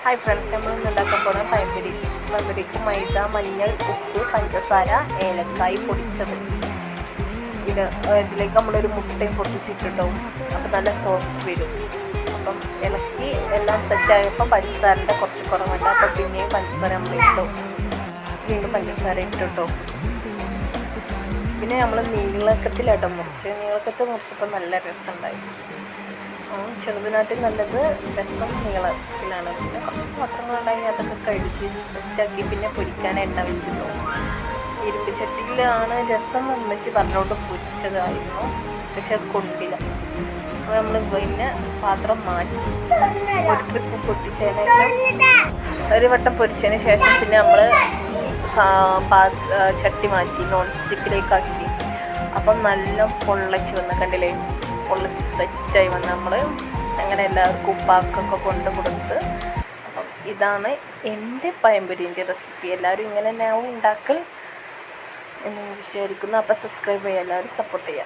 Hi friends, നമ്മളിന്ന് ഉണ്ടാക്കാൻ പോകുന്നത് പഴംപൊരിക്ക് മൈദ, മഞ്ഞൾ, ഉപ്പ്, പഞ്ചസാര, ഏലക്കായ് പൊടിച്ചത്. ഇതിലേക്ക് നമ്മളൊരു മുട്ടയും പൊട്ടിച്ചിട്ടിട്ടും അപ്പോൾ നല്ല സോഫ്റ്റ് വരും. അപ്പം ഇളക്കി എല്ലാം സെറ്റായപ്പോൾ പഞ്ചസാരൻ്റെ കുറച്ച് കുറവുണ്ട്. അപ്പം പിന്നെയും പഞ്ചസാര നമ്മളിട്ടു, വീണ്ടും പഞ്ചസാര ഇട്ടിട്ടോ. പിന്നെ നമ്മൾ നീളക്കത്തിൽ മുറിച്ചപ്പോൾ നല്ല രസമുണ്ടായി. ചെറുതിനായിട്ട് നല്ലത് രസം നീളത്തിലാണ്. പിന്നെ കുറച്ച് പാത്രങ്ങളുണ്ടായി, അതൊക്കെ കഴുകി സെറ്റാക്കി പിന്നെ പൊരിക്കാൻ എണ്ണ വെച്ചിട്ടു. ഇരുമ്പ് ചട്ടിയിലാണ് രസം വെച്ച് പറഞ്ഞുകൊണ്ട് പൊരിച്ചതായിരുന്നു, പക്ഷെ അത് കൊണ്ടില്ല. അപ്പോൾ നമ്മൾ പിന്നെ പാത്രം മാറ്റി ഒരു ട്രിപ്പ് പൊട്ടിച്ചതിന് ശേഷം, ഒരു വട്ടം പൊരിച്ചതിന് ശേഷം പിന്നെ നമ്മൾ ചട്ടി മാറ്റി നോൺ സ്റ്റിക്കിലേക്കാക്കി. അപ്പം നല്ല പൊള്ളച്ച് വന്ന് കണ്ടില്ലേ, പൊള്ളച്ച് സെറ്റായി വന്ന് നമ്മൾ അങ്ങനെ എല്ലാവർക്കും ഉപ്പാക്കൊക്കെ കൊണ്ട് കൊടുത്ത്. അപ്പം ഇതാണ് എൻ്റെ പഴംപൊരിൻ്റെ റെസിപ്പി. എല്ലാവരും ഇങ്ങനെ തന്നെയാവും ഉണ്ടാക്കൽ എന്ന് വിചാരിക്കുന്നു. അപ്പം സബ്സ്ക്രൈബ് ചെയ്യുക, എല്ലാവരും സപ്പോർട്ട് ചെയ്യുക.